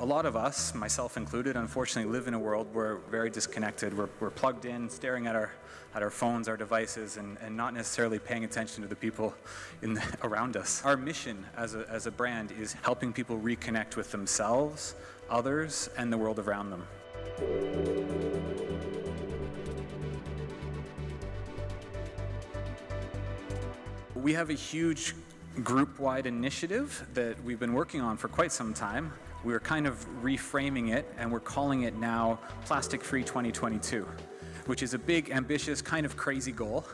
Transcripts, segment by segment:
A lot of us, myself included, unfortunately live in a world where we're very disconnected. We're plugged in, staring at our phones, our devices, and not necessarily paying attention to the people around us. Our mission as a brand is helping people reconnect with themselves, others, and the world around them. We have a huge group-wide initiative that we've been working on for quite some time. We're kind of reframing it, and we're calling it now Plastic Free 2022, which is a big, ambitious, kind of crazy goal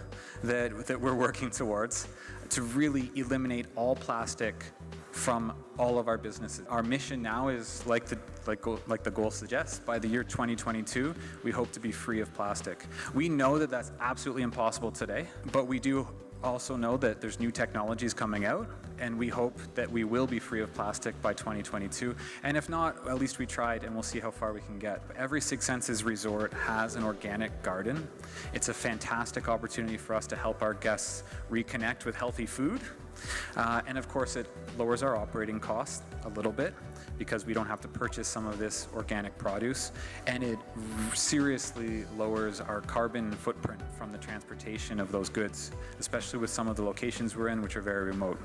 that we're working towards to really eliminate all plastic from all of our businesses. Our mission now is, like the goal suggests, by the year 2022, we hope to be free of plastic. We know that that's absolutely impossible today, but we do also know that there's new technologies coming out, and we hope that we will be free of plastic by 2022. And if not, at least we tried, and we'll see how far we can get. Every Six Senses resort has an organic garden. It's a fantastic opportunity for us to help our guests reconnect with healthy food. And of course, it lowers our operating costs a little bit because we don't have to purchase some of this organic produce, and it seriously lowers our carbon footprint from the transportation of those goods, especially with some of the locations we're in, which are very remote.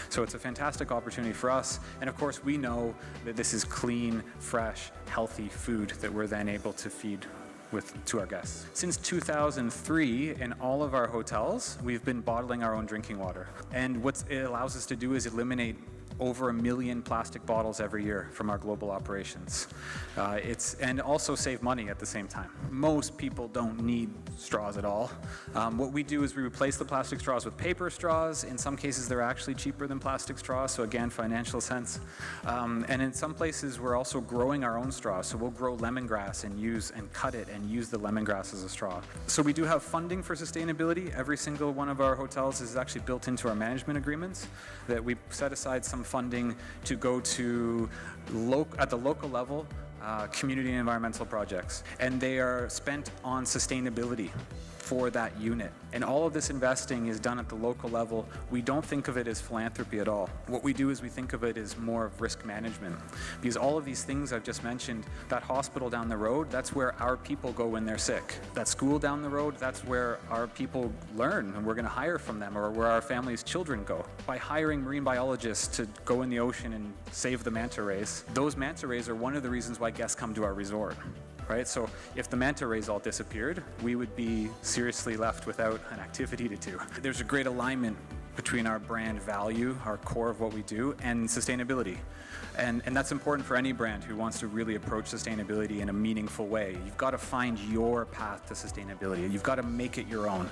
So it's a fantastic opportunity for us, and of course we know that this is clean, fresh, healthy food that we're then able to feed to our guests. Since 2003, in all of our hotels, we've been bottling our own drinking water. And what it allows us to do is eliminate over 1 million plastic bottles every year from our global operations. And also save money at the same time. Most people don't need straws at all. What we do is we replace the plastic straws with paper straws. In some cases, they're actually cheaper than plastic straws, so again, financial sense. And in some places, we're also growing our own straws. So we'll grow lemongrass and cut it and use the lemongrass as a straw. So we do have funding for sustainability. Every single one of our hotels is actually built into our management agreements, that we set aside some funding to go to, at the local level, community and environmental projects. And they are spent on sustainability for that unit. And all of this investing is done at the local level. We don't think of it as philanthropy at all. What we do is we think of it as more of risk management. Because all of these things I've just mentioned, that hospital down the road, that's where our people go when they're sick. That school down the road, that's where our people learn and we're gonna hire from them, or where our family's children go. By hiring marine biologists to go in the ocean and save the manta rays, those manta rays are one of the reasons why guests come to our resort. Right? So if the manta rays all disappeared, we would be seriously left without an activity to do. There's a great alignment between our brand value, our core of what we do, and sustainability. And that's important for any brand who wants to really approach sustainability in a meaningful way. You've got to find your path to sustainability. You've got to make it your own.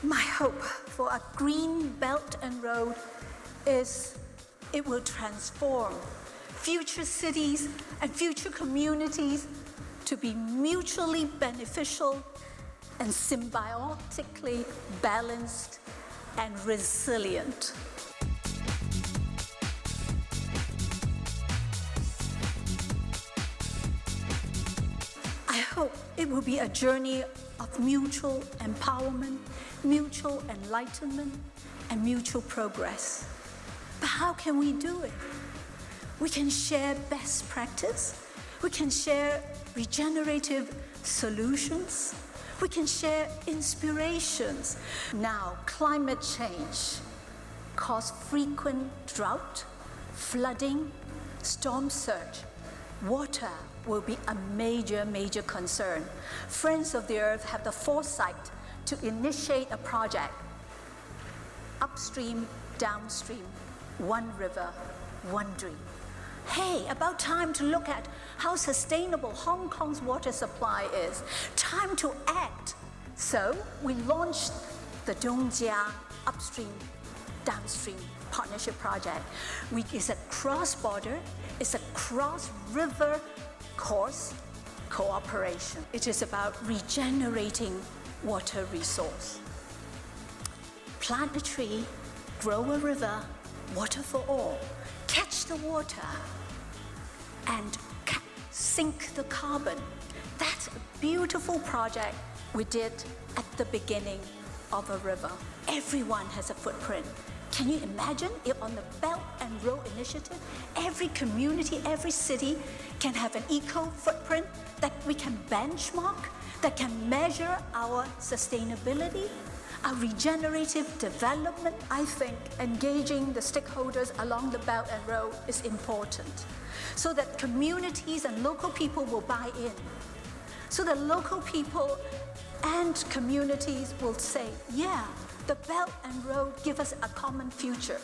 My hope for a green belt and road is it will transform future cities and future communities to be mutually beneficial and symbiotically balanced and resilient. I hope it will be a journey of mutual empowerment, mutual enlightenment, and mutual progress. But how can we do it? We can share best practice. We can share regenerative solutions. We can share inspirations. Now, climate change causes frequent drought, flooding, storm surge. Water will be a major concern. Friends of the Earth have the foresight to initiate a project, upstream, downstream, one river, one dream. Hey, about time to look at how sustainable Hong Kong's water supply is. Time to act. So we launched the Dongjia Upstream, Downstream Partnership Project. It's a cross-border, it's a cross-river course cooperation. It is about regenerating water resource. Plant a tree, grow a river, water for all. Catch the water. and sink the carbon. That's a beautiful project we did at the beginning of a river. Everyone has a footprint. Can you imagine if on the Belt and Road Initiative, every community, every city can have an eco footprint that we can benchmark, that can measure our sustainability, our regenerative development? I think engaging the stakeholders along the Belt and Road is important so that communities and local people will buy in. So that local people and communities will say, yeah, the Belt and Road give us a common future,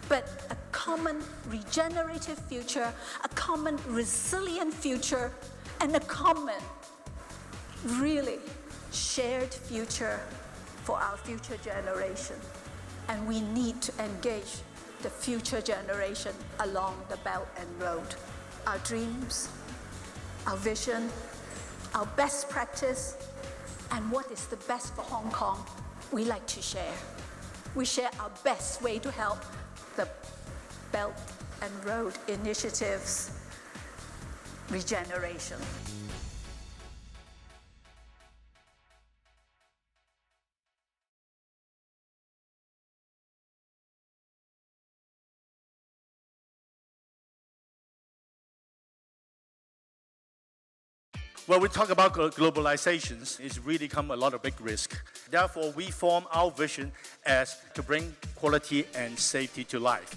but a common regenerative future, a common resilient future, and a common, really shared future for our future generation. And we need to engage the future generation along the Belt and Road. Our dreams, our vision, our best practice, and what is the best for Hong Kong, we like to share. We share our best way to help the Belt and Road Initiative's regeneration. When we talk about globalizations, it's really come a lot of big risk. Therefore, we form our vision as to bring quality and safety to life.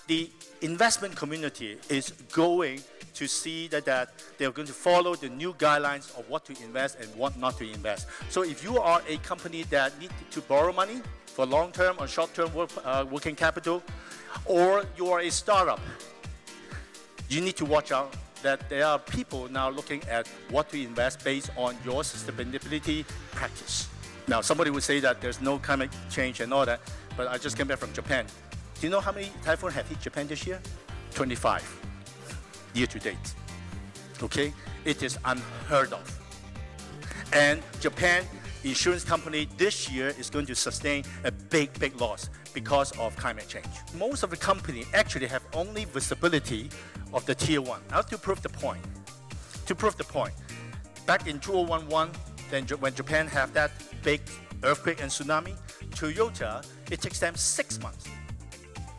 The investment community is going to see that they're going to follow the new guidelines of what to invest and what not to invest. So if you are a company that needs to borrow money for long-term or short-term working capital, or you are a startup, you need to watch out that there are people now looking at what to invest based on your sustainability practice. Now, somebody would say that there's no climate change and all that, but I just came back from Japan. Do you know how many typhoons have hit Japan this year? 25, year to date. Okay? It is unheard of. And Japan insurance company this year is going to sustain a big loss because of climate change. Most of the company actually have only visibility of the tier one. Now to prove the point, back in 2011, then when Japan had that big earthquake and tsunami, Toyota, it takes them 6 months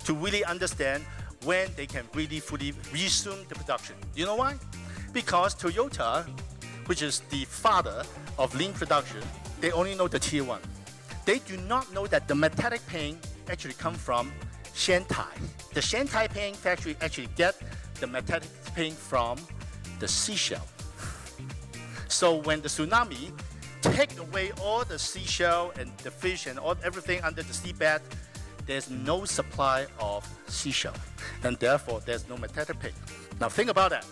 to really understand when they can really fully resume the production. You know why? Because Toyota, which is the father of lean production, they only know the tier one. They do not know that the metallic paint actually come from Shanghai. The Shanghai paint factory actually get the metallic paint from the seashell. So when the tsunami take away all the seashell and the fish and everything under the seabed, there's no supply of seashell, and therefore there's no metallic paint. Now think about that.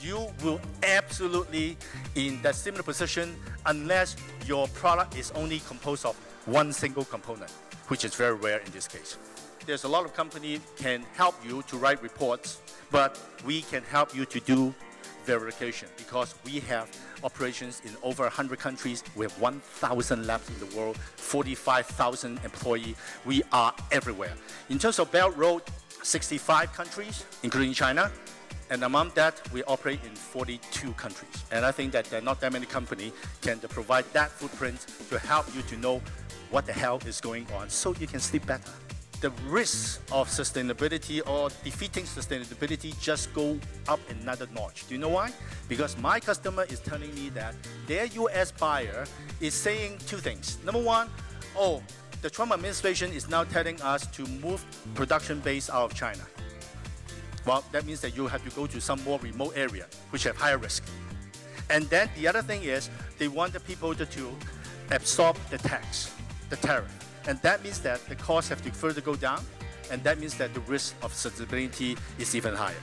You will absolutely in that similar position unless your product is only composed of one single component, which is very rare in this case. There's a lot of companies can help you to write reports, but we can help you to do verification because we have operations in over 100 countries. We have 1,000 labs in the world, 45,000 employees. We are everywhere. In terms of Belt Road, 65 countries, including China. And among that, we operate in 42 countries. And I think that there are not that many companies can provide that footprint to help you to know what the hell is going on so you can sleep better. The risks of sustainability or defeating sustainability just go up another notch. Do you know why? Because my customer is telling me that their US buyer is saying two things. Number one, the Trump administration is now telling us to move production base out of China. Well, that means that you have to go to some more remote area, which have higher risk. And then the other thing is they want the people to absorb the tax, the tariff. And that means that the costs have to further go down, and that means that the risk of sustainability is even higher.